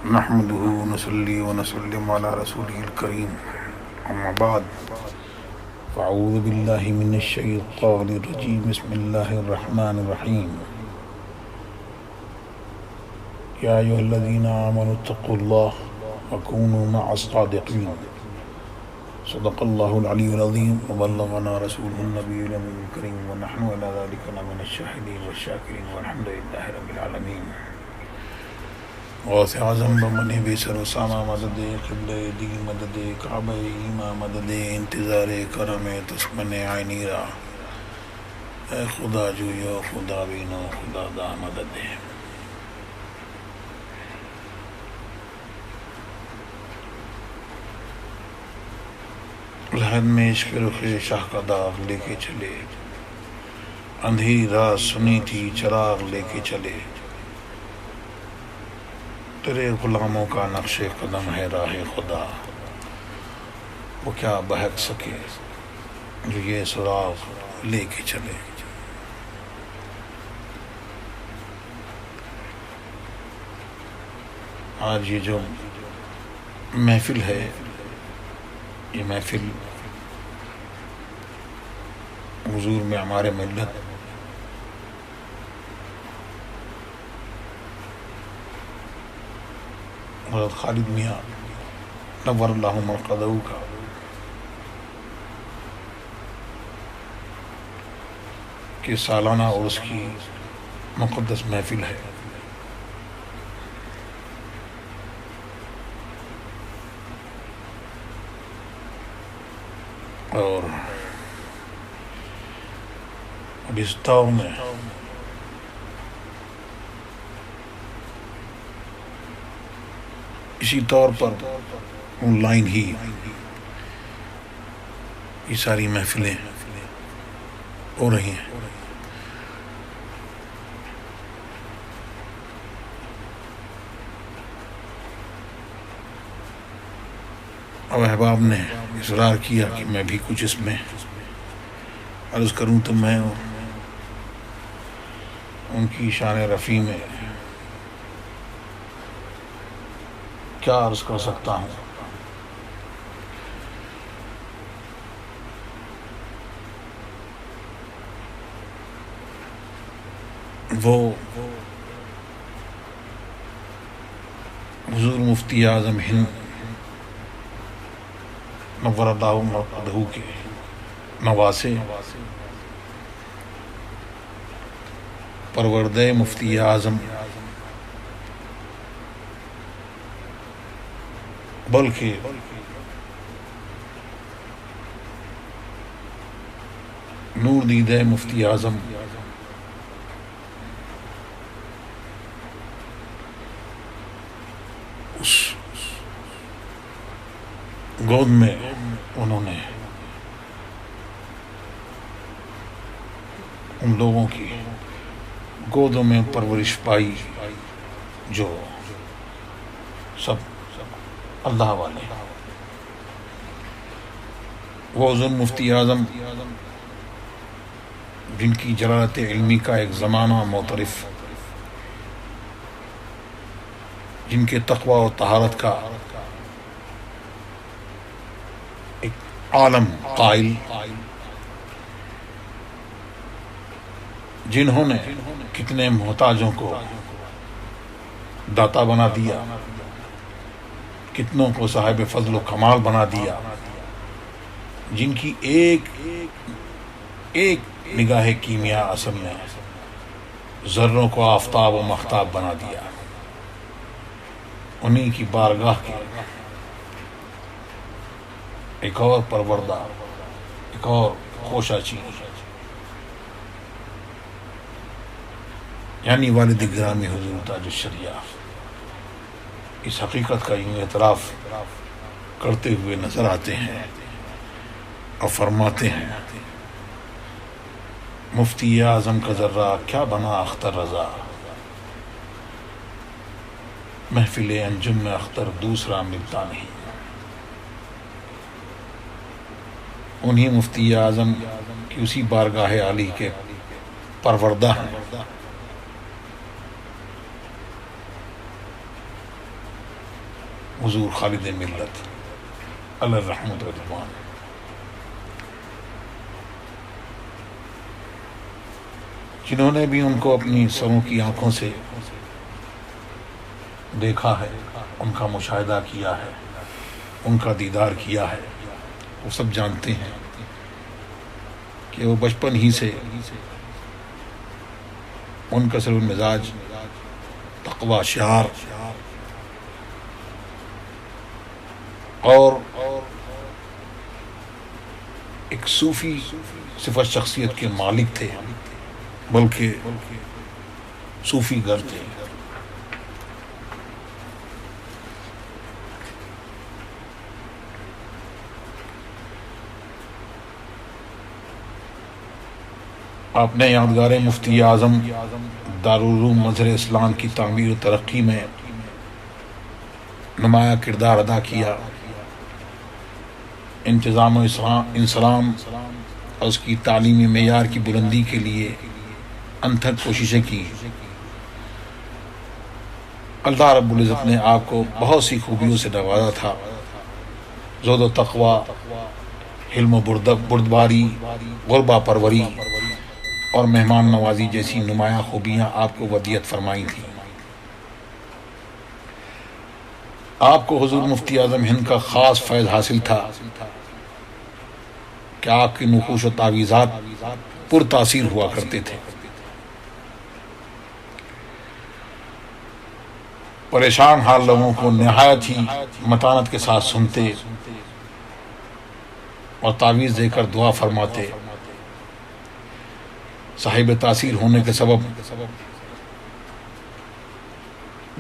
نحمده ونصلي ونسلم على رسوله الكريم أما بعد فأعوذ بالله من الشيطان الرجيم بسم الله الرحمن الرحيم يا أيها الذين آمنوا اتقوا الله وكونوا مع الصادقين صدق الله العلي العظيم وبلغنا رسوله النبي الأمين الكريم ونحن على ذلك من الشاهدين والشاكرين والحمد لله رب العالمين غوث اعظم بمن بیسر و سامہ مدد قبل دی مدد کعبہ ایمہ مدد انتظار کرم دشمن عینی را اے خدا جویو خدا بینو خدا دا مدد لحد میں عشق رخ شاہ کا داغ لے کے چلے اندھی رات سنی تھی چراغ لے کے چلے تیرے غلاموں کا نقش قدم ہے راہ خدا وہ کیا بہک سکے جو یہ سراغ لے کے چلے آج یہ جو محفل ہے یہ محفل حضور میں ہمارے ملت حضرت خالد میاں نور اللہ مرقدہ کا کہ سالانہ عرس کی مقدس محفل ہے اور اس دور میں اسی طور پر آن لائن ہی یہ ساری محفلیں ہو رہی ہیں اب احباب نے اصرار کیا کہ میں بھی کچھ اس میں عرض کروں تو میں ان کی شان رفیع میں کیا عرض کر سکتا ہوں وہ حضور مفتی اعظم ہند نور اللہ مرقدہ کے نواسے پروردہ مفتی اعظم بلکہ نور دیدہ مفتی اعظم اس گود میں انہوں نے ان لوگوں کی گودوں میں پرورش پائی جو سب اللہ والے وہ حضور مفتی اعظم جن کی جلالت علمی کا ایک زمانہ معترف جن کے تقوی و طہارت کا ایک عالم قائل جنہوں نے کتنے محتاجوں کو داتا بنا دیا کتنوں کو صاحب فضل و کمال بنا دیا جن کی ایک نگاہ کیمیا اصل میں ذروں کو آفتاب و مختاب بنا دیا انہی کی بارگاہ کے ایک اور پروردہ ایک اور خوشہ چیز یعنی والد گرامی حضور تاج الشریعہ اس حقیقت کا یوں اعتراف کرتے ہوئے نظر آتے ہیں اور فرماتے ہیں مفتی اعظم کا ذرہ کیا بنا اختر رضا محفل انجم میں اختر دوسرا ملتا نہیں انہی مفتی اعظم کی اسی بارگاہ علی کے پروردہ ہیں حضور خالد ملت علیہ الرحمۃ والرضوان، جنہوں نے بھی ان کو اپنی سروں کی آنکھوں سے دیکھا ہے، ان کا مشاہدہ کیا ہے، ان کا دیدار کیا ہے، وہ سب جانتے ہیں کہ وہ بچپن ہی سے منکسر المزاج، تقوی شعار اور ایک صوفی صفت شخصیت کے مالک تھے، بلکہ صوفی گر تھے۔ آپ نے یادگار مفتی اعظم دارالعلوم مظہر اسلام کی تعمیر و ترقی میں نمایاں کردار ادا کیا، انتظام و انسلام اور اس کی تعلیمی معیار کی بلندی کے لیے انتھک کوششیں کی۔ اللہ رب العزت نے آپ کو بہت سی خوبیوں سے نوازا تھا، زہد و تقوی، حلم و بردباری، غربہ پروری اور مہمان نوازی جیسی نمایاں خوبیاں آپ کو ودیعت فرمائی تھیں۔ آپ کو حضور مفتی اعظم ہند کا خاص فیض حاصل تھا کہ آپ کی نقوش و تعویذات پر تاثیر ہوا کرتے تھے۔ پریشان حال لوگوں کو نہایت ہی متانت کے ساتھ سنتے اور تعویذ دے کر دعا فرماتے۔ صاحب تاثیر ہونے کے سبب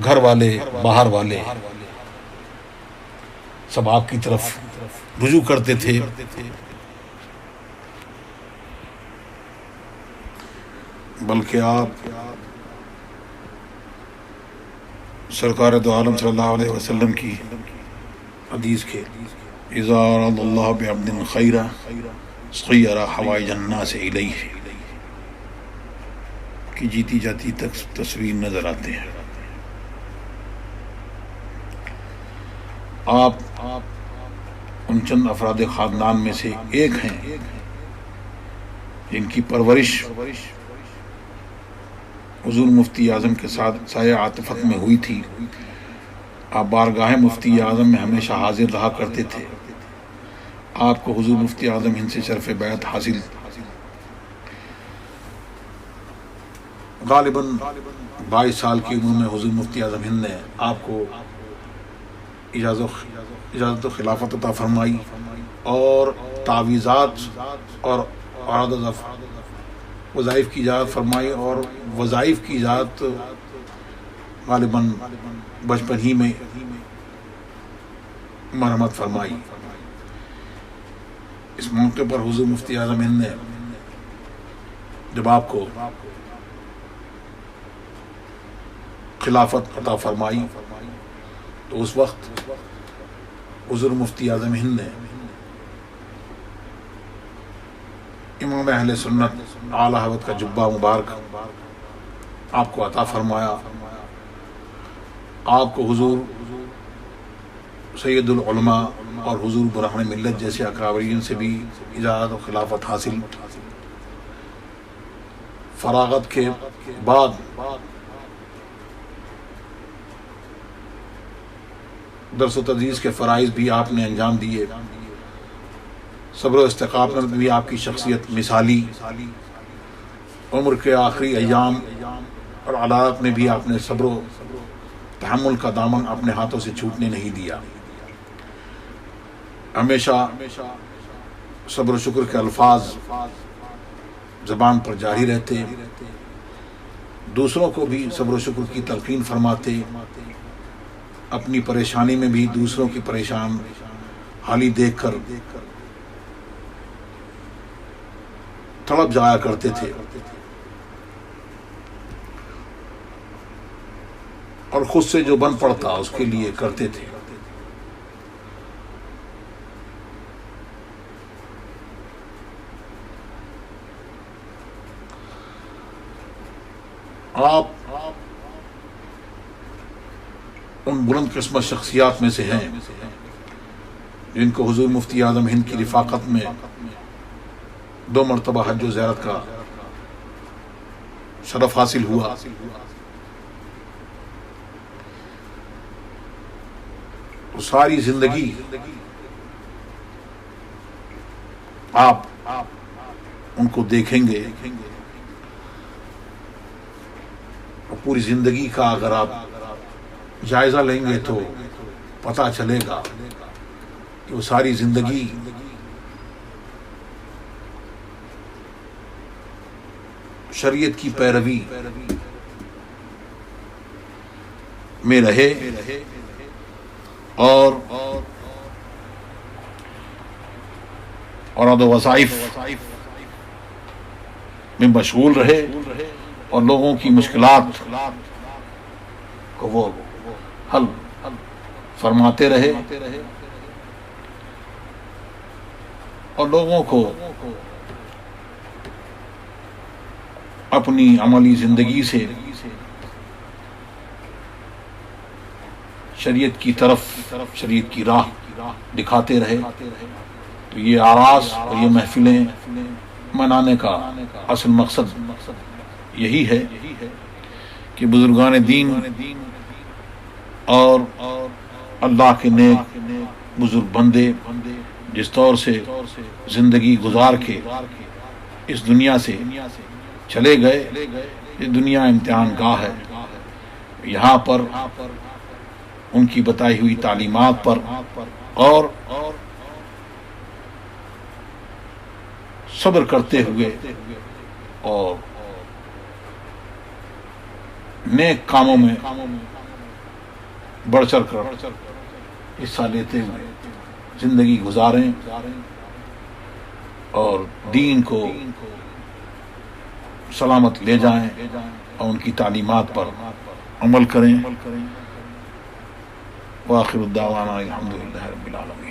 گھر والے باہر والے سب آپ کی طرف رجوع کرتے تھے۔ بلکہ آپ سرکار دو عالم صلی اللہ علیہ وسلم کی حدیث کے اذا اراد اللہ بعبد خیرا صیر حوائج الناس الیہ کی جیتی جاتی تصویر نظر آتے ہیں۔ آپ ان چند افراد خاندان میں سے ایک ہیں جن کی پرورش حضور مفتی اعظم کے ساتھ سایہ عاطفت میں ہوئی تھی۔ آپ بارگاہ مفتی اعظم میں ہمیشہ حاضر رہا کرتے تھے۔ آپ کو حضور مفتی اعظم ہند سے شرف بیعت حاصل غالباً 22 سال کی عمر میں حضور مفتی اعظم ہند نے آپ کو اجازت و خلافت عطا فرمائی اور تعویذات اور وظائف کی اجازت فرمائی، اور وظائف کی اجازت غالباً بچپن ہی میں مرحمت فرمائی۔ اس موقع پر حضور مفتی اعظم ہند نے جب آپ کو خلافت عطا فرمائی تو اس وقت حضور مفتی اعظم ہند نے امام اہل سنت اعلی حضرت کا جبہ مبارک آپ کو عطا فرمایا۔ آپ کو حضور سید العلماء اور حضور برہان ملت جیسے اکابرین سے بھی اجازت و خلافت حاصل۔ فراغت کے بعد درس و تدریس کے فرائض بھی آپ نے انجام دیے۔ صبر و استقامت میں بھی آپ کی شخصیت مثالی، عمر کے آخری ایام اور حالات میں بھی آپ نے صبر و تحمل کا دامن اپنے ہاتھوں سے چھوٹنے نہیں دیا۔ ہمیشہ صبر و شکر کے الفاظ زبان پر جاری رہتے، دوسروں کو بھی صبر و شکر کی تلقین فرماتے، اپنی پریشانی میں بھی دوسروں کی پریشان حالی دیکھ کر تڑپ جایا کرتے تھے، اور خود سے جو بن پڑتا اس کے لیے کرتے تھے۔ آپ ان بلند قسمت شخصیات میں سے ہیں جن کو حضور مفتی اعظم ہند کی رفاقت میں 2 مرتبہ حج و زیارت کا شرف حاصل ہوا. تو ساری زندگی آپ ان کو دیکھیں گے اور پوری زندگی کا اگر آپ جائزہ لیں گے تو پتہ چلے گا کہ وہ ساری زندگی شریعت کی پیروی میں رہے اور اوراد و وظائف میں مشغول رہے اور لوگوں کی مشکلات کو وہ حل فرماتے رہے اور لوگوں کو اپنی عملی زندگی سے شریعت کی طرف، شریعت کی راہ دکھاتے رہے. تو یہ آراز اور یہ محفلیں منانے کا اصل مقصد یہی ہے کہ بزرگان دین اور اللہ کے نیک بزرگ بندے جس طور سے زندگی گزار کے اس دنیا سے چلے گئے، یہ دنیا امتحان گاہ ہے. یہاں پر ان کی بتائی ہوئی تعلیمات پر اور صبر کرتے ہوئے اور نیک کاموں میں بڑھ چڑھ کر حصہ لیتے ہوئے زندگی گزاریں اور دین کو سلامت لے جائیں اور ان کی تعلیمات پر عمل کریں. وآخر الدعوانا الحمدللہ رب العالمین.